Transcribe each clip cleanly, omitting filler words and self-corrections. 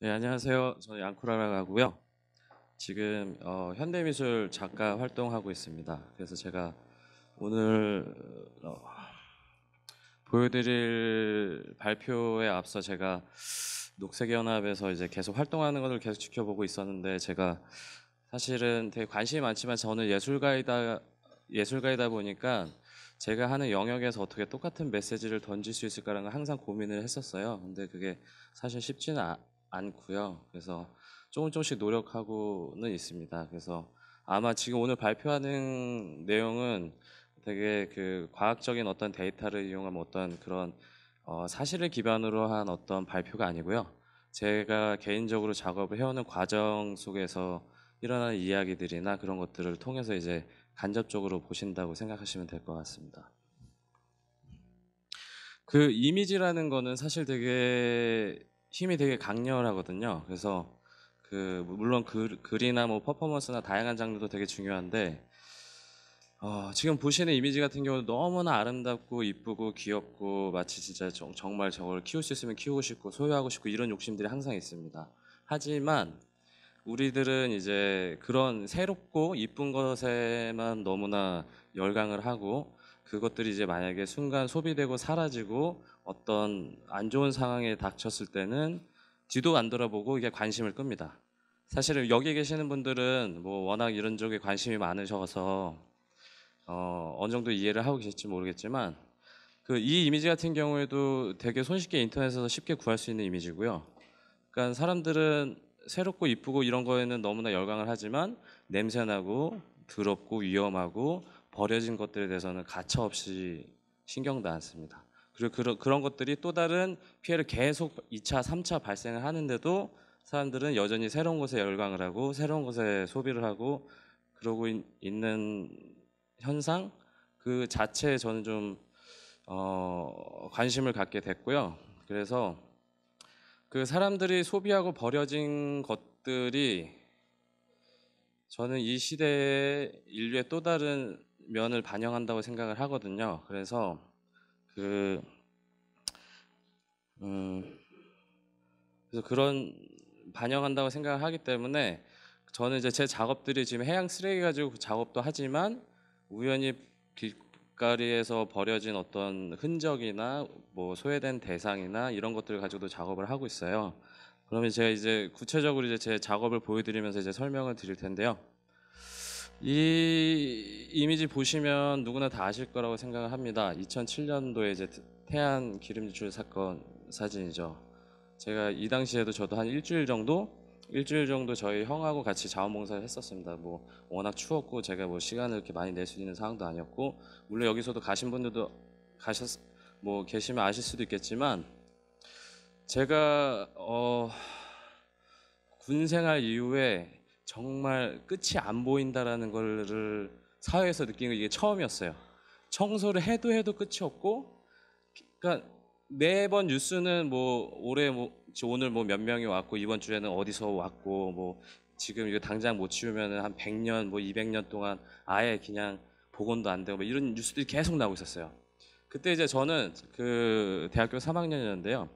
네, 안녕하세요. 저는 양쿠라라고 하고요. 지금 현대미술 작가 활동하고 있습니다. 그래서 제가 오늘 보여드릴 발표에 앞서 제가 녹색연합에서 이제 계속 활동하는 것을 계속 지켜보고 있었는데, 제가 사실은 되게 관심이 많지만 저는 예술가이다 보니까 제가 하는 영역에서 어떻게 똑같은 메시지를 던질 수 있을까라는 걸 항상 고민을 했었어요. 근데 그게 사실 쉽지는 않고요. 그래서 조금씩 노력하고는 있습니다. 그래서 아마 지금 오늘 발표하는 내용은 되게 그 과학적인 어떤 데이터를 이용한 어떤 그런 사실을 기반으로 한 어떤 발표가 아니고요. 제가 개인적으로 작업을 해오는 과정 속에서 일어나는 이야기들이나 그런 것들을 통해서 이제 간접적으로 보신다고 생각하시면 될 것 같습니다. 그 이미지라는 거는 사실 되게 힘이 되게 강렬하거든요. 그래서 그 물론 글이나 뭐 퍼포먼스나 다양한 장르도 되게 중요한데, 지금 보시는 이미지 같은 경우는 너무나 아름답고 이쁘고 귀엽고 마치 진짜 정말 저걸 키울 수 있으면 키우고 싶고 소유하고 싶고 이런 욕심들이 항상 있습니다. 하지만 우리들은 이제 그런 새롭고 이쁜 것에만 너무나 열광을 하고, 그것들이 이제 만약에 순간 소비되고 사라지고 어떤 안 좋은 상황에 닥쳤을 때는 뒤도 안 돌아보고 이게 관심을 끕니다. 사실은 여기 계시는 분들은 뭐 워낙 이런 쪽에 관심이 많으셔서 어느 정도 이해를 하고 계실지 모르겠지만, 그 이 이미지 같은 경우에도 되게 손쉽게 인터넷에서 쉽게 구할 수 있는 이미지고요. 그러니까 사람들은 새롭고 이쁘고 이런 거에는 너무나 열광을 하지만 냄새나고 더럽고 위험하고 버려진 것들에 대해서는 가차없이 신경도 안 씁니다. 그리고 그런 것들이 또 다른 피해를 계속 2차, 3차 발생을 하는데도 사람들은 여전히 새로운 것에 열광을 하고 새로운 것에 소비를 하고 그러고 있는 현상 그 자체에 저는 좀 관심을 갖게 됐고요. 그래서 그 사람들이 소비하고 버려진 것들이 저는 이 시대의 인류의 또 다른 면을 반영한다고 생각을 하거든요. 그래서 그 음, 그래서 그런 반영한다고 생각을 하기 때문에 저는 이제 제 작업들이 지금 해양 쓰레기 가지고 그 작업도 하지만 우연히 길거리에서 버려진 어떤 흔적이나 뭐 소외된 대상이나 이런 것들을 가지고도 작업을 하고 있어요. 그러면 제가 이제 구체적으로 이제 제 작업을 보여드리면서 이제 설명을 드릴 텐데요. 이 이미지 보시면 누구나 다 아실 거라고 생각을 합니다. 2007년도에 이제 태안 기름 유출 사건 사진이죠. 제가 이 당시에도 저도 한 일주일 정도 저희 형하고 같이 자원봉사를 했었습니다. 뭐 워낙 추웠고 제가 뭐 시간을 이렇게 많이 낼 수 있는 상황도 아니었고, 물론 여기서도 가신 분들도 가셨 뭐 계시면 아실 수도 있겠지만, 제가 군 생활 이후에 정말 끝이 안 보인다라는 거를 사회에서 느낀 게 이게 처음이었어요. 청소를 해도 끝이 없고, 그러니까 매번 뉴스는 뭐 올해 뭐 오늘 뭐 몇 명이 왔고 이번 주에는 어디서 왔고 뭐 지금 이거 당장 못 치우면은 한 100년 뭐 200년 동안 아예 그냥 복원도 안 되고 뭐 이런 뉴스들이 계속 나오고 있었어요. 그때 이제 저는 그 대학교 3학년이었는데요.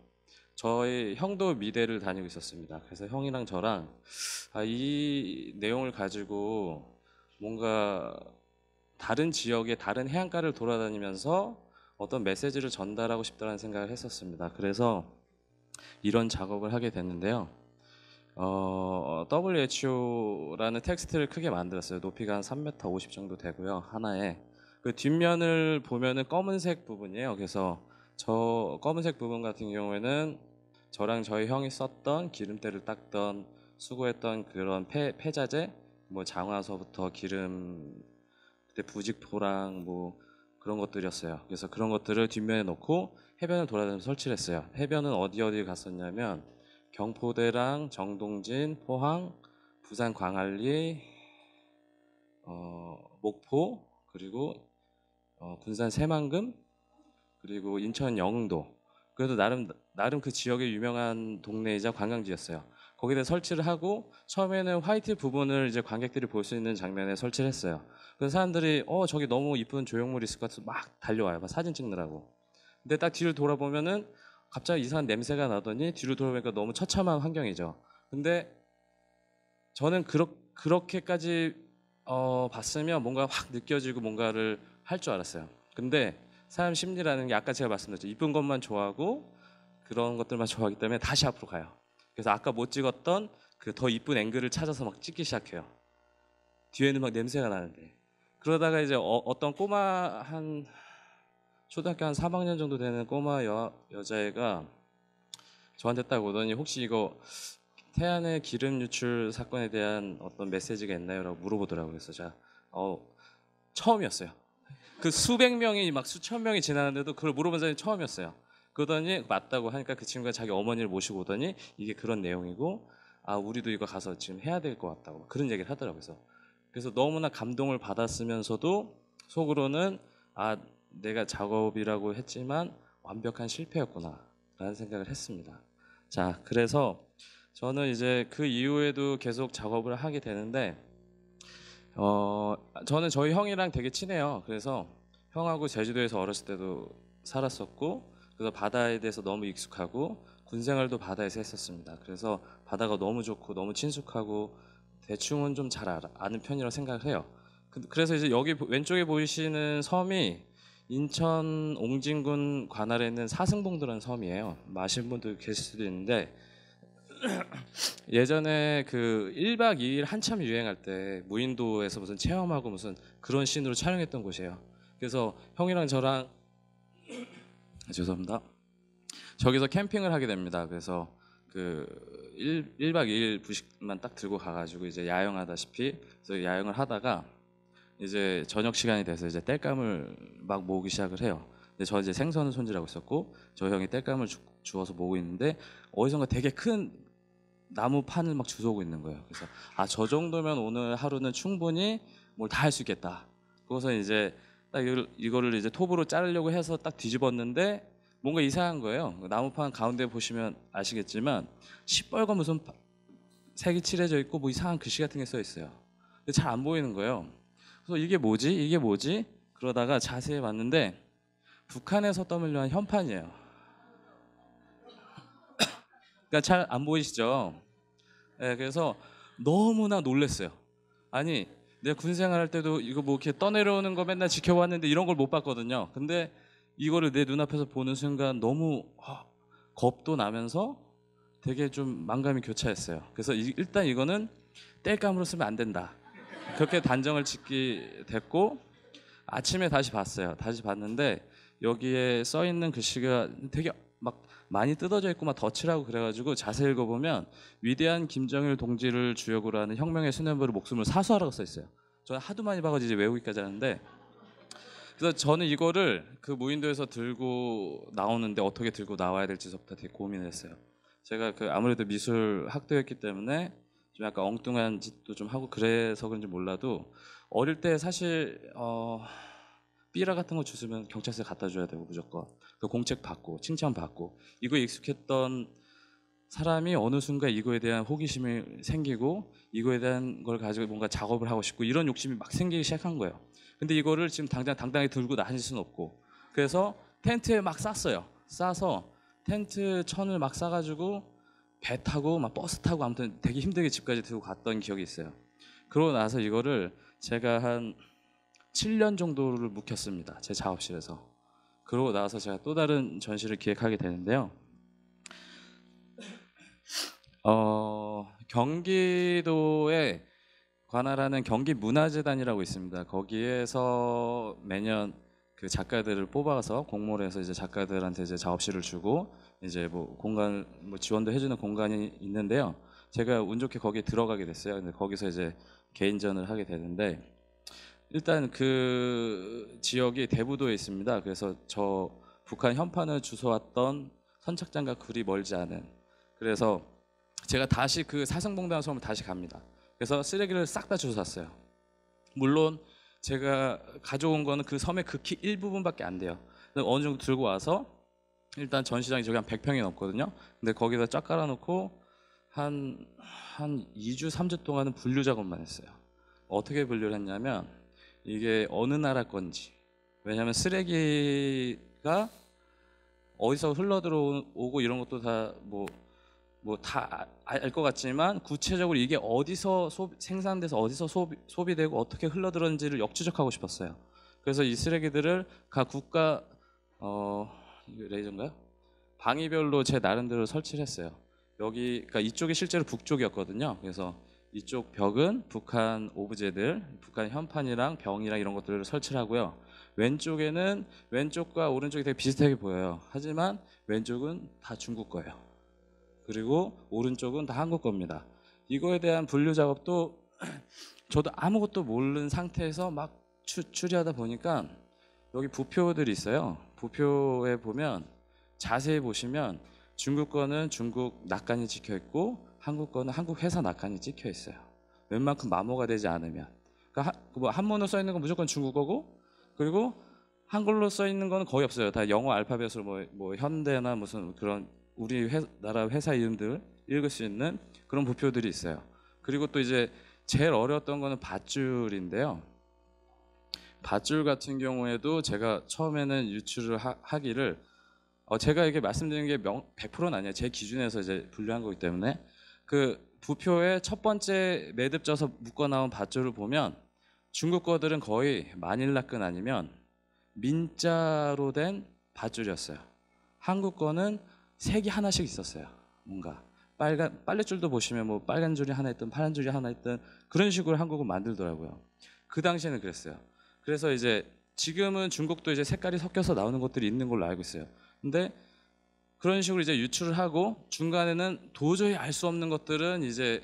저희 형도 미대를 다니고 있었습니다. 그래서 형이랑 저랑 이 내용을 가지고 뭔가 다른 지역의 다른 해안가를 돌아다니면서 어떤 메시지를 전달하고 싶다는 생각을 했었습니다. 그래서 이런 작업을 하게 됐는데요. WHO라는 텍스트를 크게 만들었어요. 높이가 한 3m 50 정도 되고요. 하나에. 그 뒷면을 보면은 검은색 부분이에요. 그래서 저 검은색 부분 같은 경우에는 저랑 저희 형이 썼던 기름때를 닦던 수거했던 그런 폐자재, 뭐 장화서부터 기름, 그때 부직포랑 뭐 그런 것들이었어요. 그래서 그런 것들을 뒷면에 놓고 해변을 돌아다니면서 설치를 했어요. 해변은 어디 갔었냐면 경포대랑 정동진, 포항, 부산 광안리, 목포, 그리고 군산 새만금, 그리고 인천 영흥도. 그래도 나름 그 지역의 유명한 동네이자 관광지였어요. 거기다 설치를 하고 처음에는 화이트 부분을 이제 관객들이 볼 수 있는 장면에 설치를 했어요. 그래서 사람들이 저기 너무 이쁜 조형물이 있을 것 같아서 막 달려와요. 막 사진 찍느라고. 근데 딱 뒤를 돌아보면은 갑자기 이상한 냄새가 나더니 뒤로 돌아보니까 너무 처참한 환경이죠. 근데 저는 그렇게까지 봤으면 뭔가 확 느껴지고 뭔가를 할 줄 알았어요. 근데 사람 심리라는 게 아까 제가 말씀드렸죠. 이쁜 것만 좋아하고 그런 것들만 좋아하기 때문에 다시 앞으로 가요. 그래서 아까 못 찍었던 그 더 이쁜 앵글을 찾아서 막 찍기 시작해요. 뒤에는 막 냄새가 나는데. 그러다가 이제 어떤 꼬마 한 초등학교 한 3학년 정도 되는 꼬마 여자애가 저한테 딱 오더니 혹시 이거 태안의 기름 유출 사건에 대한 어떤 메시지가 있나요? 라고 물어보더라고요. 그래서 제가 처음이었어요. 그 수백 명이 막 수천 명이 지나는데도 그걸 물어본 사람이 처음이었어요. 그러더니 맞다고 하니까 그 친구가 자기 어머니를 모시고 오더니 이게 그런 내용이고 우리도 이거 가서 지금 해야 될 것 같다고 그런 얘기를 하더라고요. 그래서 너무나 감동을 받았으면서도 속으로는 내가 작업이라고 했지만 완벽한 실패였구나 라는 생각을 했습니다. 자, 그래서 저는 이제 그 이후에도 계속 작업을 하게 되는데 저는 저희 형이랑 되게 친해요. 그래서 형하고 제주도에서 어렸을 때도 살았었고 그래서 바다에 대해서 너무 익숙하고 군 생활도 바다에서 했었습니다. 그래서 바다가 너무 좋고 너무 친숙하고 대충은 좀 잘 아는 편이라고 생각을 해요. 그래서 이제 여기 왼쪽에 보이시는 섬이 인천 옹진군 관할에 있는 사승봉도라는 섬이에요. 아시는 분도 계실 수도 있는데 예전에 그 1박 2일 한참 유행할 때 무인도에서 무슨 체험하고 무슨 그런 씬으로 촬영했던 곳이에요. 그래서 형이랑 저랑 죄송합니다. 저기서 캠핑을 하게 됩니다. 그래서 그 1박 2일 부식만 딱 들고 가가지고 이제 야영하다시피 그래서 야영을 하다가 이제 저녁 시간이 돼서 이제 땔감을 막 모으기 시작을 해요. 근데 저 이제 생선을 손질하고 있었고 저 형이 땔감을 주워서 모으고 있는데 어디선가 되게 큰 나무 판을 막 주워오고 있는 거예요. 그래서 저 정도면 오늘 하루는 충분히 뭘 다 할 수 있겠다. 그래서 이제 딱 이거를 이제 톱으로 자르려고 해서 딱 뒤집었는데 뭔가 이상한 거예요. 나무판 가운데 보시면 아시겠지만 시뻘건 무슨 색이 칠해져 있고 뭐 이상한 글씨 같은 게 써 있어요. 근데 잘 안 보이는 거예요. 그래서 이게 뭐지? 이게 뭐지? 그러다가 자세히 봤는데 북한에서 떠밀려한 현판이에요. 그러니까 잘 안 보이시죠? 네, 그래서 너무나 놀랐어요. 아니 내가 군 생활할 때도 이거 뭐 이렇게 떠내려오는 거 맨날 지켜봤는데 이런 걸 못 봤거든요. 근데 이거를 내 눈앞에서 보는 순간 너무 겁도 나면서 되게 좀 만감이 교차했어요. 그래서 일단 이거는 땔감으로 쓰면 안 된다. 그렇게 단정을 짓게 됐고 아침에 다시 봤어요. 다시 봤는데 여기에 써 있는 글씨가 되게 막 많이 뜯어져 있고 막 덧칠하고 그래가지고 자세히 읽어보면 위대한 김정일 동지를 주역으로 하는 혁명의 수뇌부를 목숨을 사수하라고 써 있어요. 저는 하도 많이 봐가지고 이제 외우기까지 하는데 그래서 저는 이거를 그 무인도에서 들고 나오는데 어떻게 들고 나와야 될지부터 되게 고민을 했어요. 제가 그 아무래도 미술 학도였기 때문에 좀 약간 엉뚱한 짓도 좀 하고 그래서 그런지 몰라도 어릴 때 사실 삐라 같은 거 주스면 경찰서에 갖다 줘야 되고 무조건 그 공책 받고 칭찬 받고 이거에 익숙했던 사람이 어느 순간 이거에 대한 호기심이 생기고 이거에 대한 걸 가지고 뭔가 작업을 하고 싶고 이런 욕심이 막 생기기 시작한 거예요. 근데 이거를 지금 당장 당당히 들고 다닐 수는 없고 그래서 텐트에 막 쌌어요. 싸서 텐트 천을 막 싸가지고 배 타고 막 버스 타고 아무튼 되게 힘들게 집까지 들고 갔던 기억이 있어요. 그러고 나서 이거를 제가 한 7년 정도를 묵혔습니다. 제 작업실에서. 그러고 나서 제가 또 다른 전시를 기획하게 되는데요. 경기도에 관할하는 경기문화재단이라고 있습니다. 거기에서 매년 그 작가들을 뽑아서 공모를 해서 이제 작가들한테 이제 작업실을 주고 이제 뭐 공간 뭐 지원도 해주는 공간이 있는데요. 제가 운 좋게 거기에 들어가게 됐어요. 근데 거기서 이제 개인전을 하게 되는데 일단 그 지역이 대부도에 있습니다. 그래서 저 북한 현판을 주워왔던 선착장과 그리 멀지 않은 그래서 제가 다시 그 사승봉단 섬을 다시 갑니다. 그래서 쓰레기를 싹 다 주워왔어요. 물론 제가 가져온 거는 그 섬의 극히 일부분밖에 안 돼요. 어느 정도 들고 와서 일단 전시장이 저기 한 100평이 넘거든요. 근데 거기다 쫙 깔아놓고 한 2주 3주 동안은 분류 작업만 했어요. 어떻게 분류를 했냐면 이게 어느 나라 건지 왜냐하면 쓰레기가 어디서 흘러 들어오고 이런 것도 다 뭐 다 알 것 같지만 구체적으로 이게 어디서 생산돼서 어디서 소비되고 어떻게 흘러 들었는지를 역추적하고 싶었어요. 그래서 이 쓰레기들을 각 국가 이거 레이저인가요? 방위별로 제 나름대로 설치를 했어요. 여기 그러니까 이쪽이 실제로 북쪽이었거든요. 그래서 이쪽 벽은 북한 오브제들, 북한 현판이랑 병이랑 이런 것들을 설치를 하고요. 왼쪽에는 왼쪽과 오른쪽이 되게 비슷하게 보여요. 하지만 왼쪽은 다 중국 거예요. 그리고 오른쪽은 다 한국 겁니다. 이거에 대한 분류 작업도 저도 아무것도 모르는 상태에서 막 추리하다 보니까 여기 부표들이 있어요. 부표에 보면 자세히 보시면 중국 거는 중국 낙관이 찍혀 있고 한국 거는 한국 회사 낙관이 찍혀 있어요. 웬만큼 마모가 되지 않으면. 그러니까 뭐 한문으로 써 있는 건 무조건 중국어고, 그리고 한글로 써 있는 거는 거의 없어요. 다 영어 알파벳으로 뭐 현대나 무슨 그런 우리 나라 회사 이름들 읽을 수 있는 그런 부표들이 있어요. 그리고 또 이제 제일 어려웠던 거는 밧줄인데요. 밧줄 같은 경우에도 제가 처음에는 유출을 하기를 제가 이렇게 말씀드리는 게 100%는 아니에요. 제 기준에서 이제 분류한 거기 때문에 그 부표의 첫 번째 매듭 져서 묶어 나온 밧줄을 보면 중국 거들은 거의 마닐라끈 아니면 민자로 된 밧줄이었어요. 한국 거는 색이 하나씩 있었어요. 뭔가 빨간 빨랫줄도 보시면 뭐 빨간 줄이 하나 있든 파란 줄이 하나 있든 그런 식으로 한국은 만들더라고요. 그 당시에는 그랬어요. 그래서 이제 지금은 중국도 이제 색깔이 섞여서 나오는 것들이 있는 걸로 알고 있어요. 근데 그런 식으로 이제 유출을 하고 중간에는 도저히 알 수 없는 것들은 이제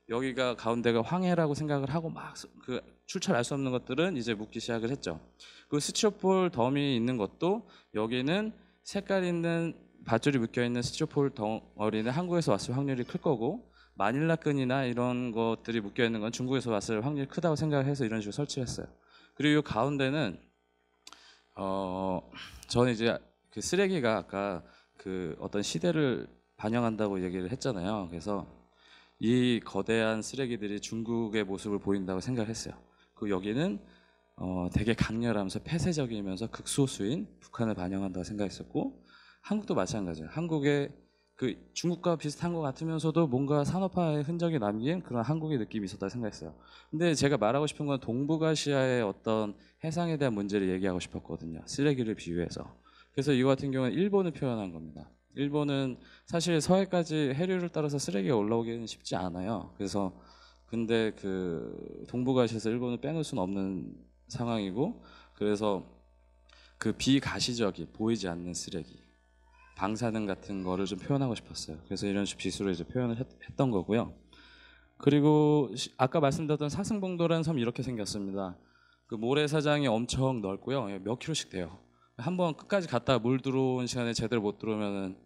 여기가 가운데가 황해라고 생각을 하고 막 그 출처를 알 수 없는 것들은 이제 묻기 시작을 했죠. 그 스티로폴 덤이 있는 것도 여기는 색깔 있는 밧줄이 묶여 있는 스티로폴 덩어리는 한국에서 왔을 확률이 클 거고 마닐라 끈이나 이런 것들이 묶여 있는 건 중국에서 왔을 확률이 크다고 생각해서 이런 식으로 설치를 했어요. 그리고 이 가운데는 저는 이제 그 쓰레기가 아까 그 어떤 시대를 반영한다고 얘기를 했잖아요. 그래서 이 거대한 쓰레기들이 중국의 모습을 보인다고 생각을 했어요. 그 여기는 되게 강렬하면서 폐쇄적이면서 극소수인 북한을 반영한다고 생각했었고 한국도 마찬가지예요. 한국의 그 중국과 비슷한 것 같으면서도 뭔가 산업화의 흔적이 남긴 그런 한국의 느낌이 있었다고 생각했어요. 근데 제가 말하고 싶은 건 동북아시아의 어떤 해상에 대한 문제를 얘기하고 싶었거든요. 쓰레기를 비유해서. 그래서 이거 같은 경우는 일본을 표현한 겁니다. 일본은 사실 서해까지 해류를 따라서 쓰레기가 올라오기는 쉽지 않아요. 그래서 근데 그 동북아시아에서 일본을 빼놓을 수는 없는 상황이고 그래서 그 비가시적인 보이지 않는 쓰레기 방사능 같은 거를 좀 표현하고 싶었어요. 그래서 이런 비수로 이제 표현을 했던 거고요. 그리고 아까 말씀드렸던 사승봉도라는 섬이 이렇게 생겼습니다. 그 모래사장이 엄청 넓고요. 몇 킬로씩 돼요. 한번 끝까지 갔다가 물 들어온 시간에 제대로 못 들어오면은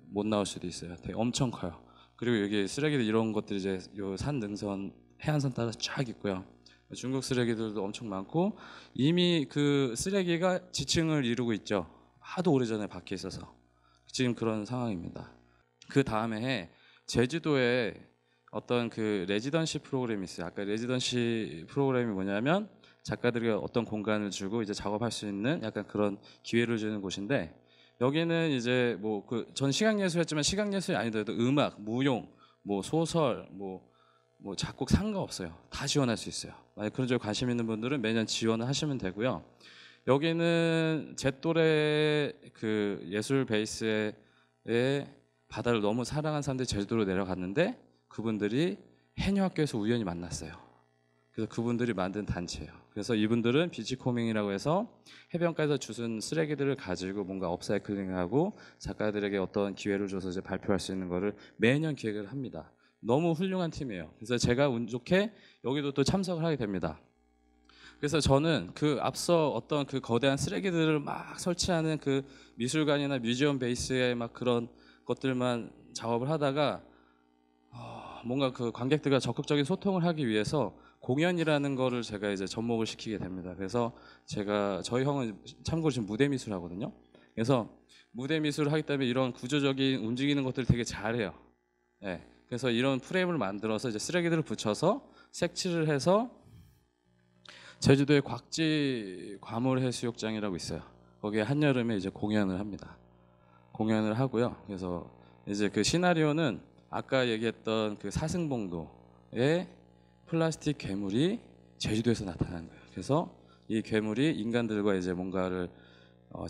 못 나올 수도 있어요. 되게 엄청 커요. 그리고 여기 쓰레기들 이런 것들이 이제 요 산 능선 해안선 따라 쫙 있고요. 중국 쓰레기들도 엄청 많고 이미 그 쓰레기가 지층을 이루고 있죠. 하도 오래전에 밖에 있어서. 지금 그런 상황입니다. 그 다음에 해 제주도에 어떤 그 레지던시 프로그램이 있어요. 아까 레지던시 프로그램이 뭐냐면 작가들에게 어떤 공간을 주고 이제 작업할 수 있는 약간 그런 기회를 주는 곳인데 여기는 이제 뭐 그 전 시각예술했지만 시각예술이 아니더라도 음악, 무용, 뭐 소설, 뭐 작곡 상관없어요. 다 지원할 수 있어요. 만약 그런 쪽에 관심 있는 분들은 매년 지원을 하시면 되고요. 여기는 제 또래 그 예술 베이스의 바다를 너무 사랑한 사람들이 제주도로 내려갔는데 그분들이 해녀학교에서 우연히 만났어요. 그래서 그분들이 만든 단체예요. 그래서 이분들은 비치코밍이라고 해서 해변가에서 주운 쓰레기들을 가지고 뭔가 업사이클링하고 작가들에게 어떤 기회를 줘서 이제 발표할 수 있는 거를 매년 기획을 합니다. 너무 훌륭한 팀이에요. 그래서 제가 운 좋게 여기도 또 참석을 하게 됩니다. 그래서 저는 그 앞서 어떤 그 거대한 쓰레기들을 막 설치하는 그 미술관이나 뮤지엄 베이스의 막 그런 것들만 작업을 하다가 뭔가 그 관객들과 적극적인 소통을 하기 위해서 공연이라는 거를 제가 이제 접목을 시키게 됩니다. 그래서 저희 형은 참고로 지금 무대 미술 하거든요. 그래서 무대 미술을 하기 때문에 이런 구조적인 움직이는 것들을 되게 잘해요. 네. 그래서 이런 프레임을 만들어서 이제 쓰레기들을 붙여서 색칠을 해서 제주도의 곽지 과물해수욕장이라고 있어요. 거기에 한여름에 이제 공연을 합니다. 공연을 하고요. 그래서 이제 그 시나리오는 아까 얘기했던 그 사승봉도의 플라스틱 괴물이 제주도에서 나타나는 거예요. 그래서 이 괴물이 인간들과 이제 뭔가를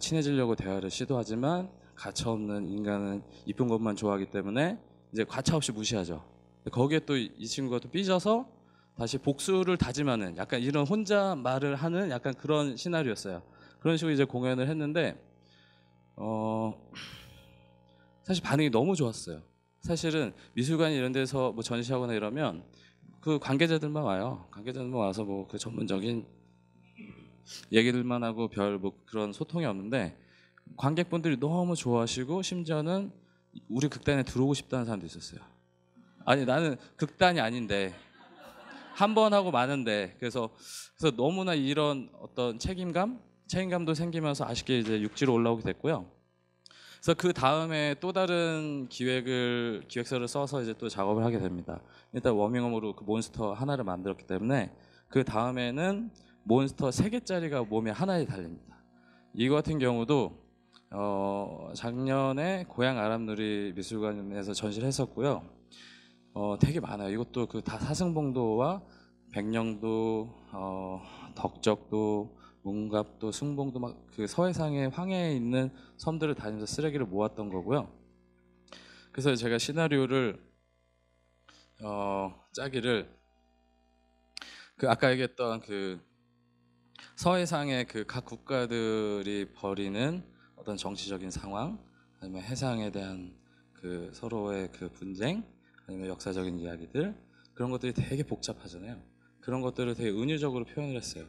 친해지려고 대화를 시도하지만 가차없는 인간은 이쁜 것만 좋아하기 때문에 이제 가차없이 무시하죠. 거기에 또 이 친구가 또 삐져서 다시 복수를 다짐하는 약간 이런 혼자 말을 하는 약간 그런 시나리오였어요. 그런 식으로 이제 공연을 했는데 어, 사실 반응이 너무 좋았어요. 사실은 미술관 이런 데서 뭐 전시하거나 이러면 그 관계자들만 와요. 관계자들만 와서 뭐 그 전문적인 얘기들만 하고 별 뭐 그런 소통이 없는데 관객분들이 너무 좋아하시고 심지어는 우리 극단에 들어오고 싶다는 사람도 있었어요. 아니 나는 극단이 아닌데 한 번 하고 마는데 그래서 너무나 이런 어떤 책임감도 생기면서 아쉽게 이제 육지로 올라오게 됐고요. 그래서 그 다음에 또 다른 기획서를 써서 이제 또 작업을 하게 됩니다. 일단 워밍업으로 그 몬스터 하나를 만들었기 때문에 그 다음에는 몬스터 3개짜리가 몸에 하나에 달립니다. 이거 같은 경우도 작년에 고향 아람누리 미술관에서 전시를 했었고요. 되게 많아요. 이것도 그 다 사승봉도와 백령도, 덕적도, 문갑도, 승봉도 막 그 서해상의 황해에 있는 섬들을 다니면서 쓰레기를 모았던 거고요. 그래서 제가 시나리오를 짜기를 그 아까 얘기했던 그 서해상의 그 각 국가들이 벌이는 어떤 정치적인 상황, 아니면 해상에 대한 그 서로의 그 분쟁, 아니면 역사적인 이야기들 그런 것들이 되게 복잡하잖아요. 그런 것들을 되게 은유적으로 표현을 했어요.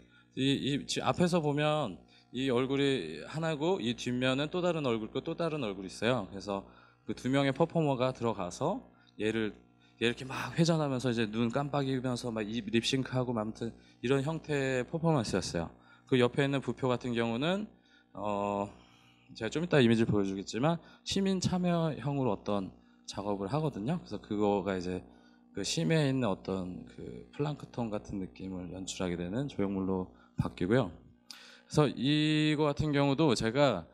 앞에서 보면 이 얼굴이 하나고 이 뒷면은 또 다른 얼굴과 또 다른 얼굴이 있어요. 그래서 그 2명의 퍼포머가 들어가서 얘 이렇게 막 회전하면서 이제 눈 깜빡이면서 막 입 립싱크하고 아무튼 이런 형태의 퍼포먼스였어요. 그 옆에 있는 부표 같은 경우는 제가 좀 이따 이미지를 보여주겠지만 시민 참여형으로 어떤 작업을 하거든요. 그래서 그거가 이제 그 심해에 있는 어떤 그 플랑크톤 같은 느낌을 연출하게 되는 조형물로 바뀌고요. 그래서 이거 같은 경우도 제가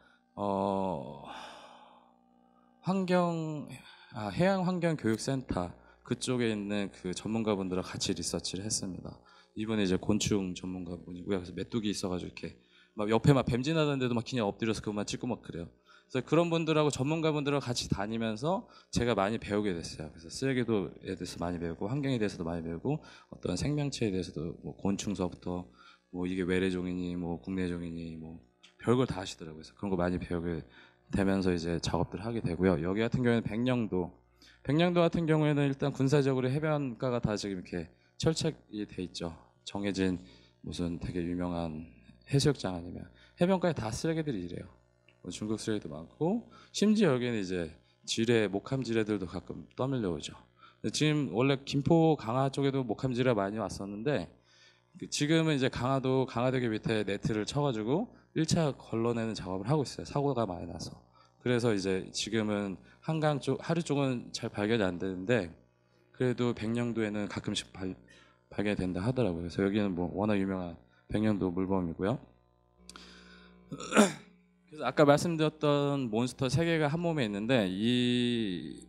해양환경교육센터 그쪽에 있는 그 전문가분들과 같이 리서치를 했습니다. 이분은 이제 곤충 전문가분이고요. 그래서 메뚜기 있어가지고 이렇게 막 옆에 막 뱀 지나다니는데도 막 그냥 엎드려서 그것만 찍고 막 그래요. 그래서 그런 분들하고 전문가분들하고 같이 다니면서 제가 많이 배우게 됐어요. 그래서 쓰레기도에 대해서 많이 배우고 환경에 대해서도 많이 배우고 어떤 생명체에 대해서도 뭐 곤충서부터 뭐 이게 외래종이니 뭐 국내종이니 뭐 별걸 다 하시더라고요. 그래서 그런 거 많이 배우게 되면서 이제 작업들 하게 되고요. 여기 같은 경우에는 백령도 같은 경우에는 일단 군사적으로 해변가가 다 지금 이렇게 철책이 돼 있죠. 정해진 무슨 되게 유명한 해수욕장 아니면 해변가에 다 쓰레기들이 이래요. 뭐 중국 쓰레기도 많고 심지어 여기는 이제 목함 지뢰들도 가끔 떠밀려 오죠. 지금 원래 김포 강화 쪽에도 목함 지뢰 많이 왔었는데 지금은 이제 강화도교 밑에 네트를 쳐가지고 1차 걸러내는 작업을 하고 있어요. 사고가 많이 나서. 그래서 이제 지금은 한강 쪽, 하류 쪽은 잘 발견이 안 되는데 그래도 백령도에는 가끔씩 발견이 된다 하더라고요. 그래서 여기는 뭐 워낙 유명한 백령도 물범이고요. 그래서 아까 말씀드렸던 몬스터 3개가 한 몸에 있는데 이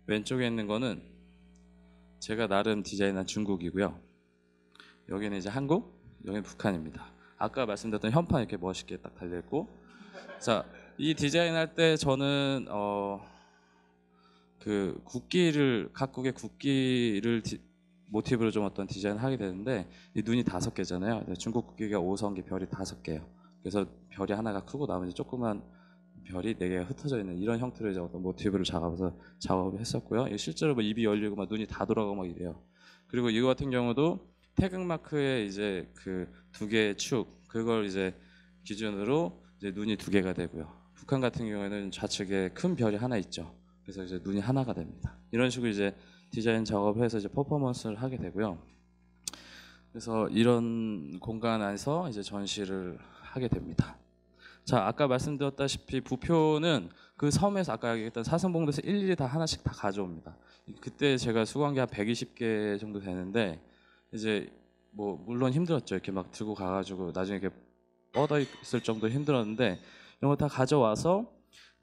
왼쪽에 있는 거는 제가 나름 디자인한 중국이고요. 여기는 이제 한국, 여기는 북한입니다. 아까 말씀드렸던 현판 이렇게 멋있게 딱 달려있고, 자, 이 디자인할 때 저는 그 각국의 국기를 모티브로 좀 어떤 디자인을 하게 되는데 이 눈이 5개잖아요. 중국 국기가 5성기 별이 5개예요. 그래서 별이 하나가 크고 나머지 조그만 별이 4개가 흩어져 있는 이런 형태로 이제 어떤 모티브를 작업을 했었고요. 실제로 뭐 입이 열리고 막 눈이 다 돌아가고 막 이래요. 그리고 이거 같은 경우도 태극마크에 이제 그 2개의 축 그걸 이제 기준으로 이제 눈이 2개가 되고요. 북한 같은 경우에는 좌측에 큰 별이 하나 있죠. 그래서 이제 눈이 하나가 됩니다. 이런 식으로 이제 디자인 작업을 해서 이제 퍼포먼스를 하게 되고요. 그래서 이런 공간 안에서 이제 전시를 하게 됩니다. 자, 아까 말씀드렸다시피 부표는 그 섬에서 아까 얘기했던 사슴봉도에서 일일이 다 하나씩 다 가져옵니다. 그때 제가 수거한 게 한 120개 정도 되는데 이제 뭐 물론 힘들었죠. 이렇게 막 들고 가가지고 나중에 이렇게 뻗어 있을 정도 힘들었는데 이런 거 다 가져와서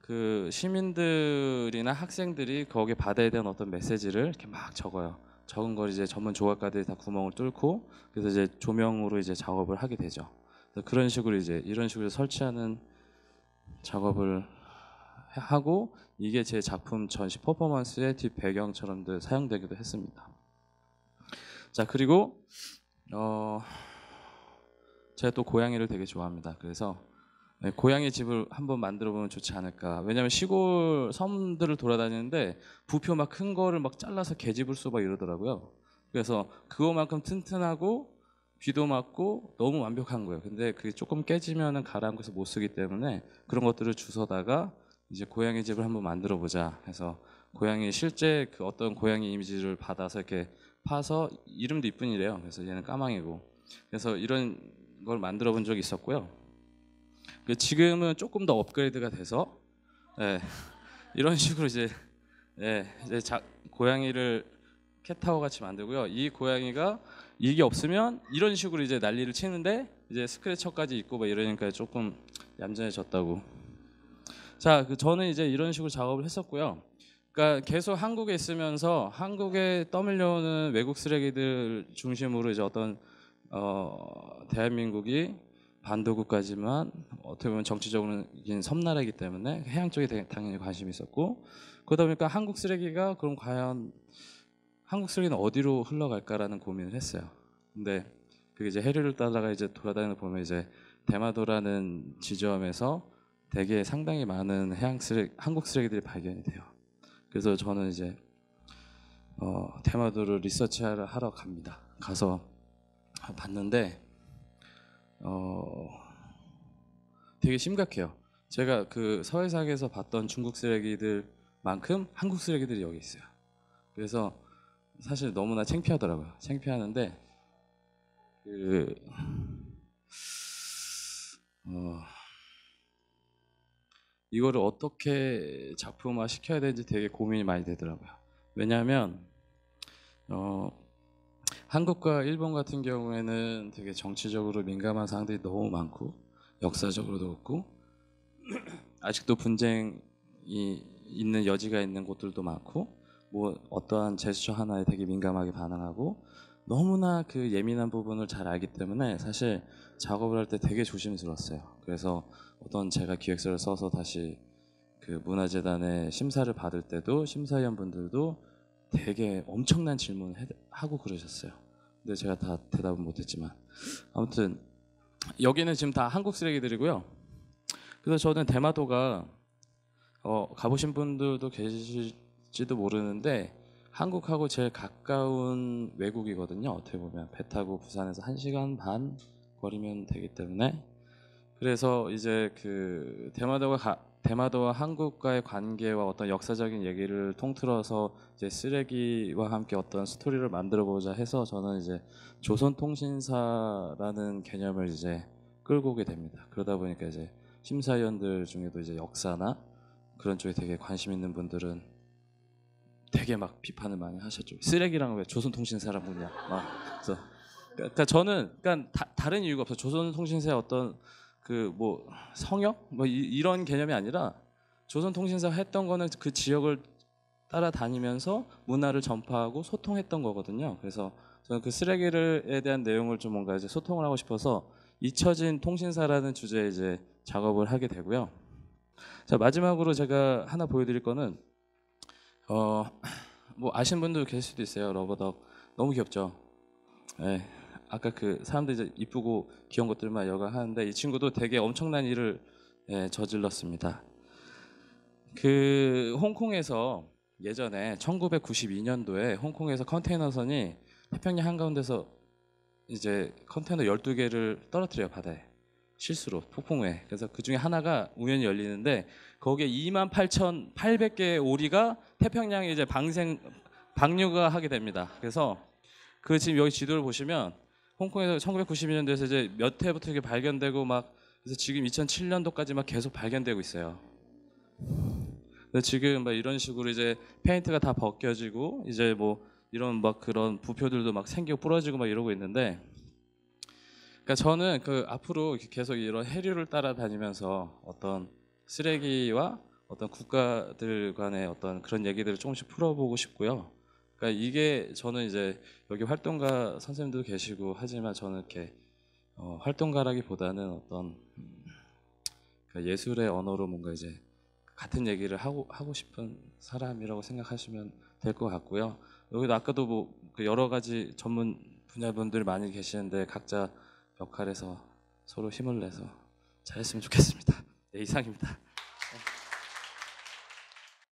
그 시민들이나 학생들이 거기에 바다에 대한 어떤 메시지를 이렇게 막 적어요. 적은 걸 이제 전문 조각가들이 다 구멍을 뚫고 그래서 이제 조명으로 이제 작업을 하게 되죠. 그래서 그런 식으로 이제 이런 식으로 설치하는 작업을 하고 이게 제 작품 전시 퍼포먼스의 뒷 배경처럼도 사용되기도 했습니다. 자, 그리고 제가 또 고양이를 되게 좋아합니다. 그래서 네, 고양이 집을 한번 만들어 보면 좋지 않을까. 왜냐면 시골 섬들을 돌아다니는데 부표 막 큰 거를 막 잘라서 계집을 쏘 막 이러더라고요. 그래서 그거만큼 튼튼하고 비도 맞고 너무 완벽한 거예요. 근데 그게 조금 깨지면은 가라앉아서 못 쓰기 때문에 그런 것들을 주워다가 이제 고양이 집을 한번 만들어 보자 해서 고양이 실제 그 어떤 고양이 이미지를 받아서 이렇게 파서 이름도 이쁜이래요. 그래서 얘는 까망이고 그래서 이런 걸 만들어 본 적이 있었고요. 지금은 조금 더 업그레이드가 돼서 예, 이런 식으로 이제 고양이를 캣타워 같이 만들고요. 이 고양이가 이게 없으면 이런 식으로 이제 난리를 치는데 이제 스크래쳐까지 있고 막 이러니까 조금 얌전해졌다고. 자, 저는 이제 이런 식으로 작업을 했었고요. 그러니까 계속 한국에 있으면서 한국에 떠밀려오는 외국 쓰레기들 중심으로 이제 어떤 대한민국이 반도국가지만 어떻게 보면 정치적으로는 섬나라이기 때문에 해양 쪽에 당연히 관심이 있었고 그러다 보니까 한국 쓰레기가 그럼 과연 한국 쓰레기는 어디로 흘러갈까라는 고민을 했어요. 근데 그게 이제 해류를 따라가 이제 돌아다니는 보면 이제 대마도라는 지점에서 되게 상당히 많은 한국 쓰레기들이 발견이 돼요. 그래서 저는 이제 대마도를 리서치하러 갑니다. 가서 봤는데 되게 심각해요. 제가 그 서해상에서 봤던 중국 쓰레기들만큼 한국 쓰레기들이 여기 있어요. 그래서 사실 너무나 창피하더라고요. 창피하는데 이거를 어떻게 작품화 시켜야 되는지 되게 고민이 많이 되더라고요. 왜냐하면 한국과 일본 같은 경우에는 되게 정치적으로 민감한 사항들이 너무 많고 역사적으로도 그렇고 아직도 분쟁이 있는 여지가 있는 곳들도 많고 뭐 어떠한 제스처 하나에 되게 민감하게 반응하고 너무나 그 예민한 부분을 잘 알기 때문에 사실 작업을 할 때 되게 조심스러웠어요. 그래서 어떤 제가 기획서를 써서 다시 그 문화재단에 심사를 받을 때도 심사위원분들도 되게 엄청난 질문을 하고 그러셨어요. 근데 제가 다 대답은 못했지만 아무튼 여기는 지금 다 한국 쓰레기들이고요. 그래서 저는 대마도가 가보신 분들도 계실지도 모르는데 한국하고 제일 가까운 외국이거든요. 어떻게 보면 배 타고 부산에서 1시간 반 거리면 되기 때문에 그래서 이제 그 대마도와 한국과의 관계와 어떤 역사적인 얘기를 통틀어서 이제 쓰레기와 함께 어떤 스토리를 만들어 보자 해서 저는 이제 조선통신사라는 개념을 이제 끌고 오게 됩니다. 그러다 보니까 이제 심사위원들 중에도 이제 역사나 그런 쪽에 되게 관심 있는 분들은 되게 막 비판을 많이 하셨죠. 쓰레기랑 왜 조선통신사랑 뭐냐. 그래서 그러니까 저는 다른 이유가 없어요. 조선통신사의 어떤 그 뭐 성역 뭐 이런 개념이 아니라 조선통신사가 했던 거는 그 지역을 따라다니면서 문화를 전파하고 소통했던 거거든요. 그래서 저는 그 쓰레기에 대한 내용을 좀 뭔가 이제 소통을 하고 싶어서 잊혀진 통신사라는 주제에 이제 작업을 하게 되고요. 자, 마지막으로 제가 하나 보여드릴 거는 뭐 아시는 분도 계실 수도 있어요. 러버덕 너무 귀엽죠. 네. 아까 그 사람들이 이제 이쁘고 귀여운 것들만 여가하는데 이 친구도 되게 엄청난 일을 저질렀습니다. 그 홍콩에서 예전에 1992년도에 홍콩에서 컨테이너선이 태평양 한가운데서 이제 컨테이너 12개를 떨어뜨려요, 바다에. 실수로 폭풍우에. 그래서 그 중에 하나가 우연히 열리는데 거기에 28,800개의 오리가 태평양에 이제 방류가 하게 됩니다. 그래서 그 지금 여기 지도를 보시면 홍콩에서 1992년도에서 이제 몇 해부터 이게 발견되고 막 그래서 지금 2007년도까지 막 계속 발견되고 있어요. 그래서 지금 막 이런 식으로 이제 페인트가 다 벗겨지고 이제 뭐 이런 막 그런 부표들도 막 생기고 부러지고 막 이러고 있는데 그러니까 저는 그 앞으로 계속 이런 해류를 따라다니면서 어떤 쓰레기와 어떤 국가들 간의 어떤 그런 얘기들을 조금씩 풀어보고 싶고요. 그러니까 이게 저는 이제 여기 활동가 선생님도 계시고 하지만 저는 이렇게 활동가라기보다는 어떤 그러니까 예술의 언어로 뭔가 이제 같은 얘기를 하고 싶은 사람이라고 생각하시면 될 것 같고요. 여기도 아까도 뭐그 여러 가지 전문 분야분들 많이 계시는데 각자 역할에서 서로 힘을 내서 잘했으면 좋겠습니다. 네, 이상입니다.